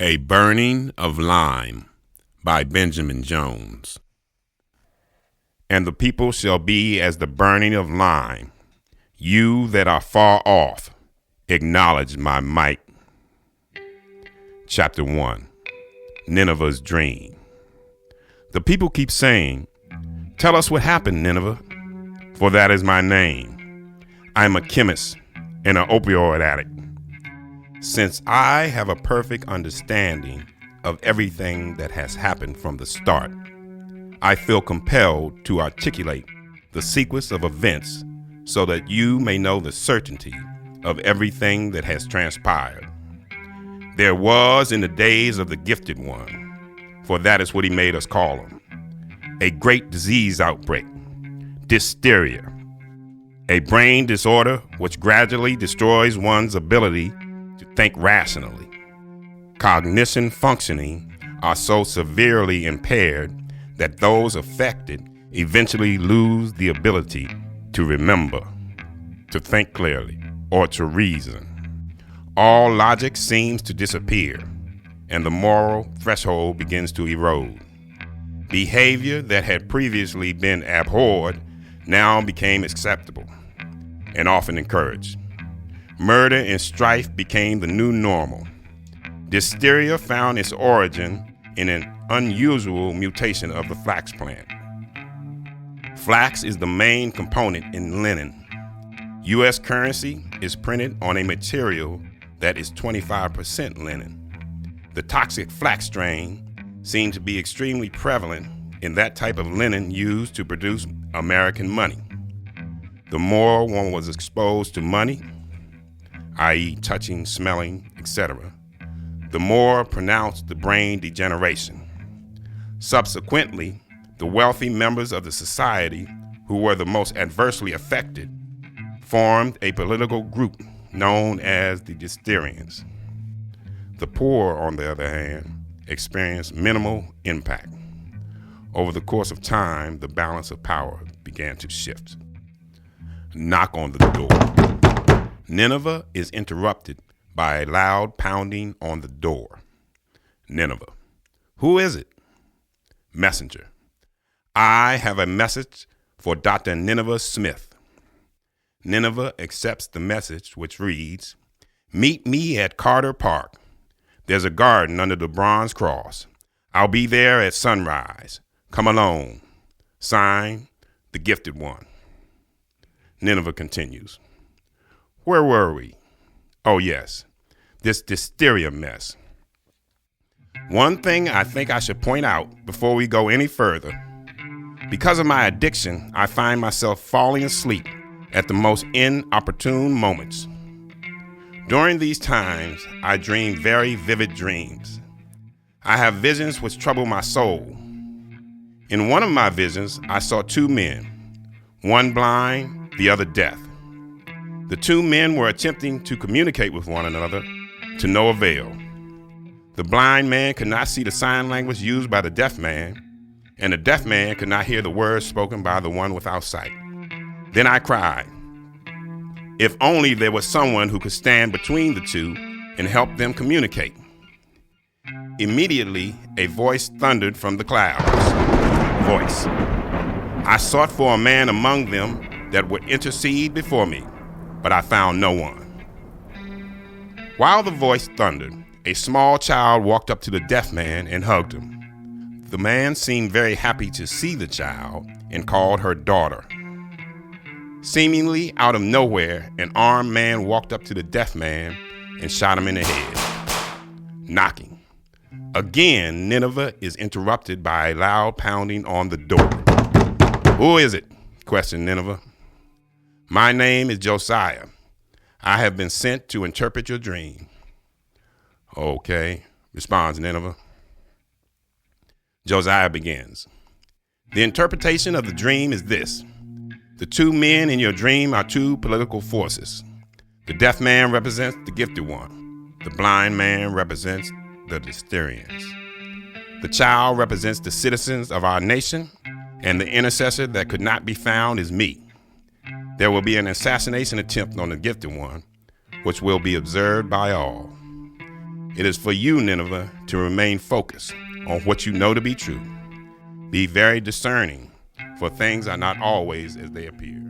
A Burning of Lime by Benjamin Jones. And the people shall be as the burning of lime. You that are far off, acknowledge my might. Chapter 1. Nineveh's Dream. The people keep saying, "Tell us what happened, Nineveh, for that is my name. I am a chemist and an opioid addict. Since I have a perfect understanding of everything that has happened from the start, I feel compelled to articulate the sequence of events so that you may know the certainty of everything that has transpired. There was in the days of the gifted one, for that is what he made us call him, a great disease outbreak, dysteria, a brain disorder which gradually destroys one's ability to think rationally. Cognition functioning are so severely impaired that those affected eventually lose the ability to remember, to think clearly, or to reason. All logic seems to disappear, and the moral threshold begins to erode. Behavior that had previously been abhorred now became acceptable and often encouraged. Murder and strife became the new normal. Dysteria found its origin in an unusual mutation of the flax plant. Flax is the main component in linen. U.S. currency is printed on a material that is 25% linen. The toxic flax strain seemed to be extremely prevalent in that type of linen used to produce American money. The more one was exposed to money, i.e. touching, smelling, etc., the more pronounced the brain degeneration. Subsequently, the wealthy members of the society who were the most adversely affected formed a political group known as the Dysterians. The poor, on the other hand, experienced minimal impact. Over the course of time, the balance of power began to shift. Knock on the door. Nineveh is interrupted by a loud pounding on the door. Nineveh. Who is it? Messenger. I have a message for Dr. Nineveh Smith. Nineveh accepts the message, which reads, "Meet me at Carter Park. There's a garden under the bronze cross. I'll be there at sunrise. Come alone. Signed, the gifted one." Nineveh continues. Where were we? Oh, yes, this dysteria mess. One thing I think I should point out before we go any further. Because of my addiction, I find myself falling asleep at the most inopportune moments. During these times, I dream very vivid dreams. I have visions which trouble my soul. In one of my visions, I saw two men, one blind, the other deaf. The two men were attempting to communicate with one another to no avail. The blind man could not see the sign language used by the deaf man, and the deaf man could not hear the words spoken by the one without sight. Then I cried. If only there was someone who could stand between the two and help them communicate. Immediately, a voice thundered from the clouds. Voice. I sought for a man among them that would intercede before me, but I found no one. While the voice thundered, a small child walked up to the deaf man and hugged him. The man seemed very happy to see the child and called her daughter. Seemingly out of nowhere, an armed man walked up to the deaf man and shot him in the head. Knocking. Again, Nineveh is interrupted by a loud pounding on the door. Who is it? Questioned Nineveh. My name is Josiah. I have been sent to interpret your dream. Okay, responds Nineveh. Josiah begins. The interpretation of the dream is this. The two men in your dream are two political forces. The deaf man represents the gifted one. The blind man represents the Dysterians. The child represents the citizens of our nation, and the intercessor that could not be found is me. There will be an assassination attempt on the gifted one, which will be observed by all. It is for you, Nineveh, to remain focused on what you know to be true. Be very discerning, for things are not always as they appear.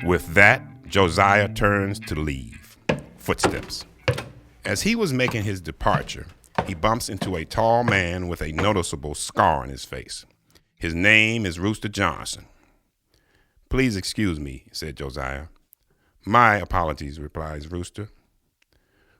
With that, Josiah turns to leave. Footsteps. As he was making his departure, he bumps into a tall man with a noticeable scar on his face. His name is Rooster Johnson. "Please excuse me," said Josiah. "My apologies," replies Rooster.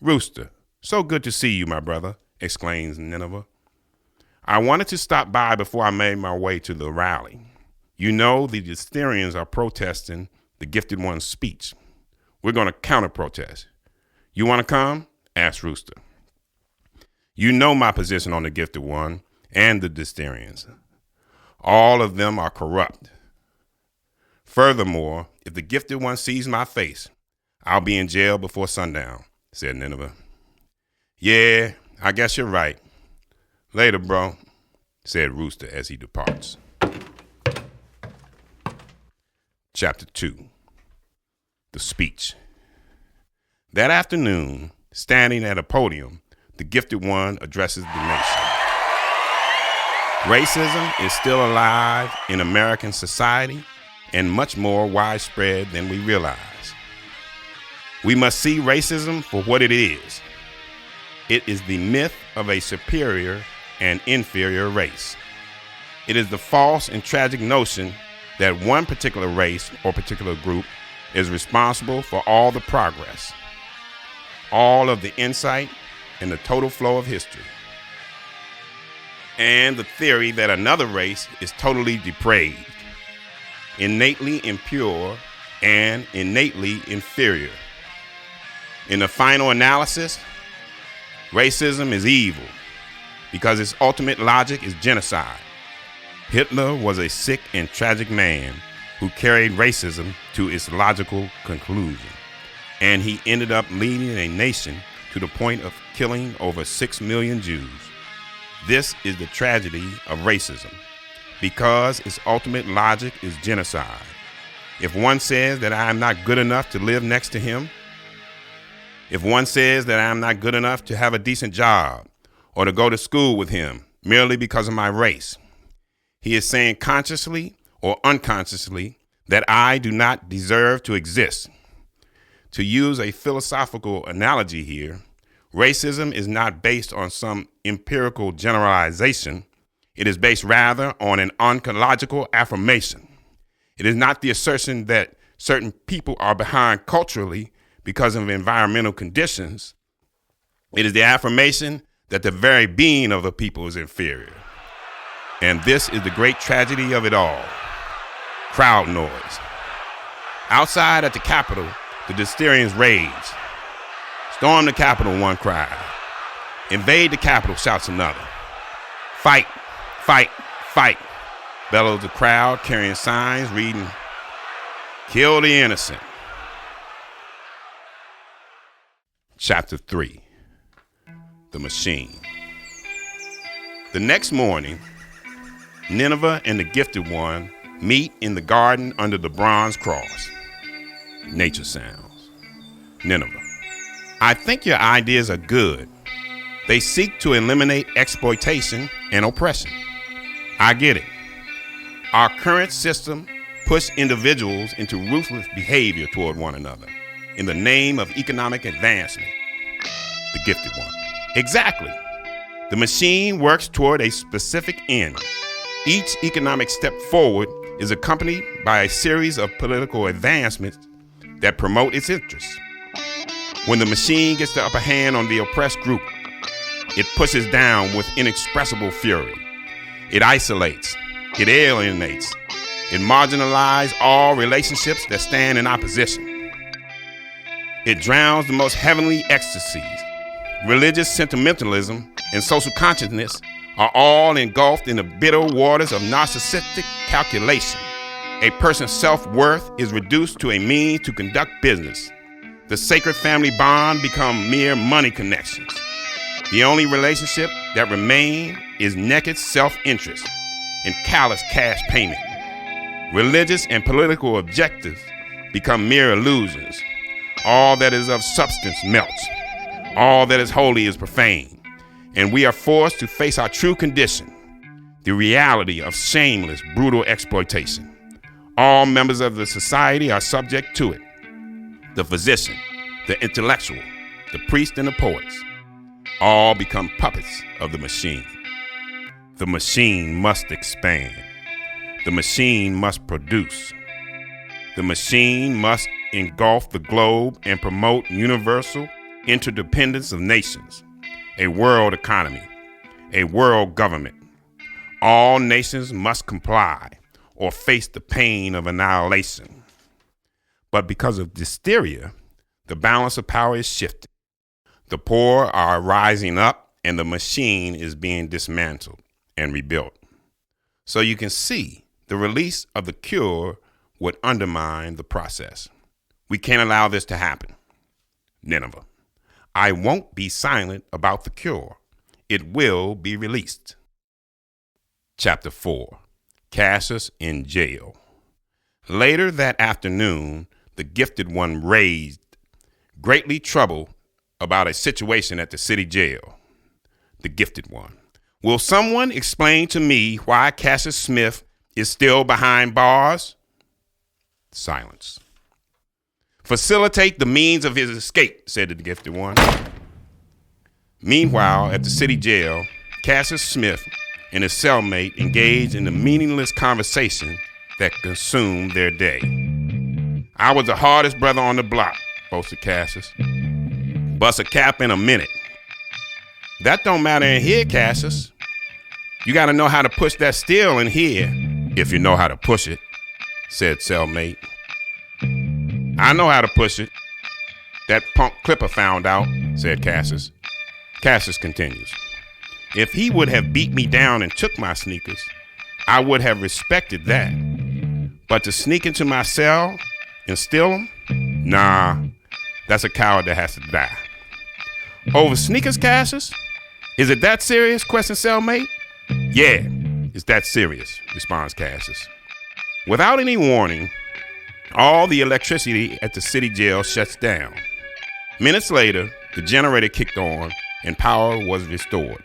"Rooster, so good to see you, my brother," exclaims Nineveh. "I wanted to stop by before I made my way to the rally. You know, the Assyrians are protesting the Gifted One's speech. We're going to counter-protest. You want to come?" asked Rooster. "You know my position on the Gifted One and the Assyrians. All of them are corrupt. Furthermore, if the Gifted One sees my face, I'll be in jail before sundown," said Nineveh. "Yeah, I guess you're right. Later, bro," said Rooster as he departs. Chapter 2. The Speech. That afternoon, standing at a podium, the Gifted One addresses the nation. Racism is still alive in American society and much more widespread than we realize. We must see racism for what it is. It is the myth of a superior and inferior race. It is the false and tragic notion that one particular race or particular group is responsible for all the progress, all of the insight, and the total flow of history. And the theory that another race is totally depraved, innately impure, and innately inferior. In the final analysis, racism is evil because its ultimate logic is genocide. Hitler was a sick and tragic man who carried racism to its logical conclusion, and he ended up leading a nation to the point of killing over 6 million Jews. This is the tragedy of racism, because its ultimate logic is genocide. If one says that I am not good enough to live next to him, if one says that I am not good enough to have a decent job or to go to school with him merely because of my race, he is saying consciously or unconsciously that I do not deserve to exist. To use a philosophical analogy here, racism is not based on some empirical generalization. It is based rather on an ontological affirmation. It is not the assertion that certain people are behind culturally because of environmental conditions. It is the affirmation that the very being of a people is inferior. And this is the great tragedy of it all. Crowd noise. Outside at the Capitol, the Assyrians rage. "Storm the Capitol," one cried. "Invade the Capitol," shouts another. "Fight, fight, fight," bellows the crowd, carrying signs reading, "Kill the innocent." Chapter 3. The Machine. The next morning, Nineveh and the Gifted One meet in the garden under the bronze cross. Nature sounds. Nineveh: "I think your ideas are good. They seek to eliminate exploitation and oppression. I get it. Our current system pushes individuals into ruthless behavior toward one another in the name of economic advancement." The Gifted One: "Exactly. The machine works toward a specific end. Each economic step forward is accompanied by a series of political advancements that promote its interests. When the machine gets the upper hand on the oppressed group, it pushes down with inexpressible fury. It isolates, it alienates, it marginalizes all relationships that stand in opposition. It drowns the most heavenly ecstasies. Religious sentimentalism and social consciousness are all engulfed in the bitter waters of narcissistic calculation. A person's self-worth is reduced to a means to conduct business. The sacred family bond become mere money connections. The only relationship that remains is naked self-interest and callous cash payment. Religious and political objectives become mere illusions. All that is of substance melts. All that is holy is profane, and we are forced to face our true condition, the reality of shameless, brutal exploitation. All members of the society are subject to it. The physician, the intellectual, the priest, and the poets all become puppets of the machine. The machine must expand. The machine must produce. The machine must engulf the globe and promote universal interdependence of nations, a world economy, a world government. All nations must comply or face the pain of annihilation. But because of hysteria, the balance of power is shifted. The poor are rising up and the machine is being dismantled and rebuilt. So you can see the release of the cure would undermine the process. We can't allow this to happen. Nineveh, I won't be silent about the cure. It will be released. Chapter 4. Cassius in jail. Later that afternoon, the gifted one raised greatly trouble about a situation at the city jail. The gifted one. Will someone explain to me why Cassius Smith is still behind bars? Silence. Facilitate the means of his escape, said the gifted one. Meanwhile, at the city jail, Cassius Smith and his cellmate engaged in the meaningless conversation that consumed their day. I was the hardest brother on the block, boasted Cassius. Bust a cap in a minute. That don't matter in here, Cassius. You gotta know how to push that steel in here, if you know how to push it, said cellmate. I know how to push it. That punk Clipper found out, said Cassius. Cassius continues. If he would have beat me down and took my sneakers, I would have respected that. But to sneak into my cell and steal them? Nah, that's a coward that has to die. Over sneakers, Cassius? Is it that serious? Questions cellmate. Yeah, it's that serious, responds Cassius. Without any warning, all the electricity at the city jail shuts down. Minutes later, the generator kicked on and power was restored.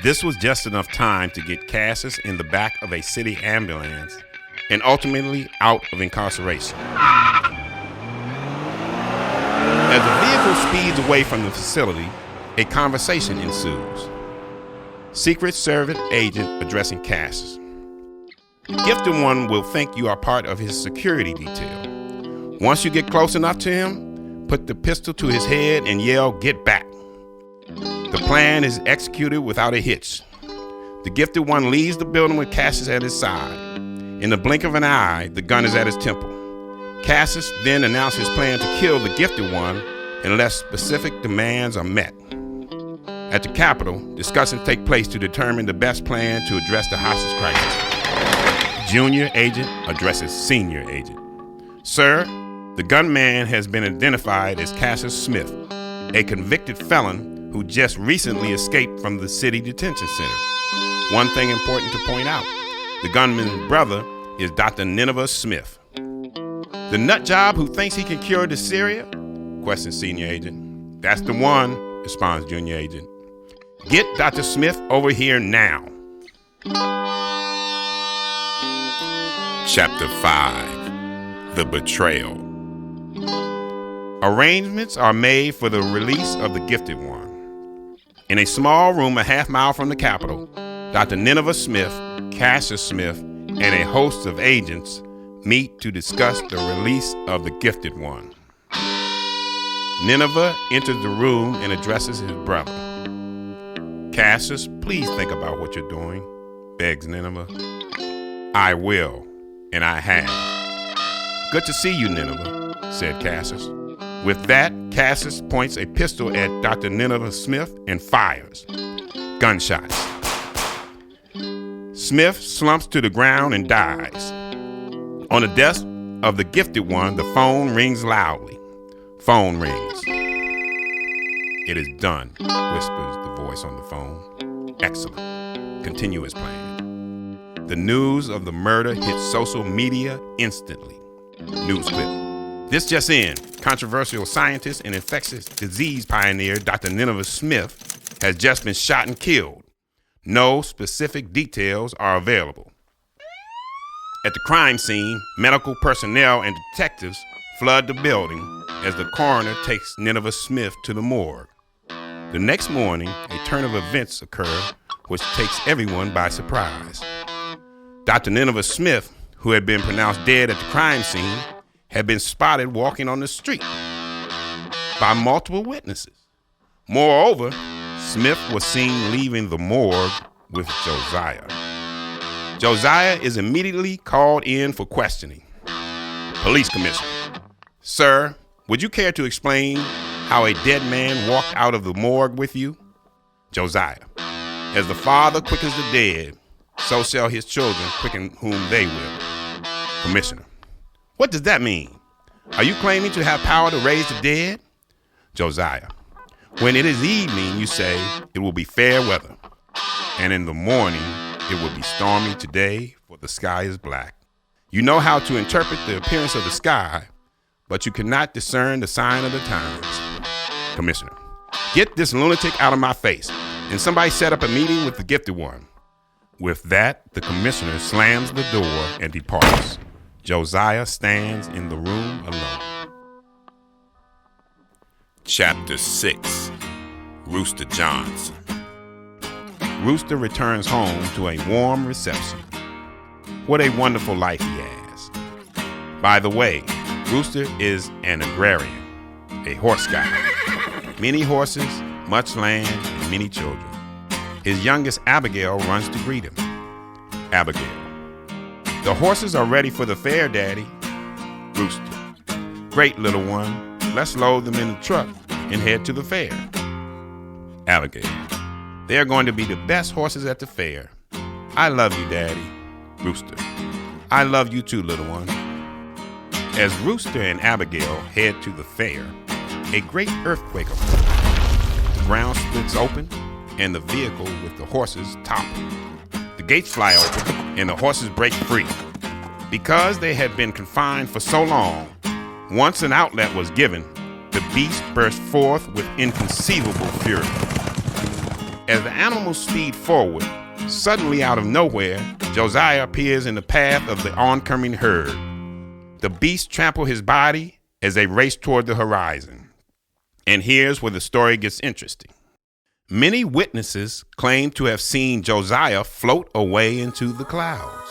This was just enough time to get Cassius in the back of a city ambulance and ultimately out of incarceration. As the vehicle speeds away from the facility, a conversation ensues. Secret Service agent addressing Cassius. Gifted one will think you are part of his security detail. Once you get close enough to him, put the pistol to his head and yell, "Get back." The plan is executed without a hitch. The gifted one leaves the building with Cassius at his side. In the blink of an eye, the gun is at his temple. Cassius then announces his plan to kill the gifted one unless specific demands are met. At the Capitol, discussions take place to determine the best plan to address the hostage crisis. Junior agent addresses senior agent. Sir, the gunman has been identified as Cassius Smith, a convicted felon who just recently escaped from the city detention center. One thing important to point out, the gunman's brother is Dr. Nineveh Smith. The nut job who thinks he can cure dysentery? Questions senior agent. That's the one, responds junior agent. Get Dr. Smith over here now. Chapter 5. The Betrayal. Arrangements are made for the release of the gifted one. In a small room a half-mile from the Capitol, Dr. Nineveh Smith, Cassius Smith, and a host of agents meet to discuss the release of the gifted one. Nineveh enters the room and addresses his brother. Cassius, please think about what you're doing, begs Nineveh. I will, and I have. Good to see you, Nineveh, said Cassius. With that, Cassius points a pistol at Dr. Nineveh Smith and fires. Gunshots. Smith slumps to the ground and dies. On the desk of the gifted one, the phone rings loudly. Phone rings. It is done, whispers the voice on the phone. Excellent. Continue as planned. The news of the murder hits social media instantly. News clip. This just in, controversial scientist and infectious disease pioneer Dr. Nineveh Smith has just been shot and killed. No specific details are available. At the crime scene, medical personnel and detectives flood the building as the coroner takes Nineveh Smith to the morgue. The next morning, a turn of events occur which takes everyone by surprise. Dr. Nineveh Smith, who had been pronounced dead at the crime scene, had been spotted walking on the street by multiple witnesses. Moreover, Smith was seen leaving the morgue with Josiah. Josiah is immediately called in for questioning. Police commissioner: Sir, would you care to explain how a dead man walked out of the morgue with you? Josiah: As the father quickens the dead, so shall his children quicken whom they will. Commissioner: What does that mean? Are you claiming to have power to raise the dead? Josiah: When it is evening, you say it will be fair weather, and in the morning it will be stormy today, for the sky is black. You know how to interpret the appearance of the sky, but you cannot discern the sign of the times. Commissioner: Get this lunatic out of my face, and somebody set up a meeting with the gifted one. With that, the commissioner slams the door and departs. Josiah stands in the room alone. Chapter 6. Rooster Johnson. Rooster returns home to a warm reception. What a wonderful life he has. By the way, Rooster is an agrarian, a horse guy. Many horses, much land, and many children. His youngest, Abigail, runs to greet him. Abigail: The horses are ready for the fair, Daddy. Rooster: Great, little one. Let's load them in the truck and head to the fair. Abigail: They are going to be the best horses at the fair. I love you, Daddy. Rooster: I love you too, little one. As Rooster and Abigail head to the fair, a great earthquake occurs. The ground splits open, and the vehicle with the horses topple. The gates fly open, and the horses break free. Because they had been confined for so long, once an outlet was given, the beast burst forth with inconceivable fury. As the animals speed forward, suddenly out of nowhere, Josiah appears in the path of the oncoming herd. The beast trampled his body as they raced toward the horizon. And here's where the story gets interesting. Many witnesses claim to have seen Josiah float away into the clouds.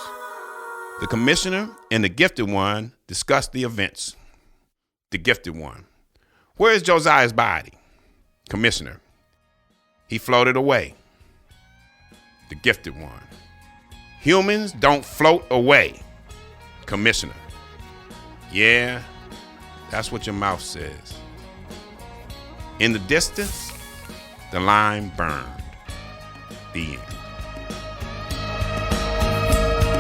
The commissioner and the gifted one discuss the events. The gifted one: Where is Josiah's body? Commissioner: He floated away. The gifted one: Humans don't float away. Commissioner: Yeah, that's what your mouth says. In the distance, the line burned. The end.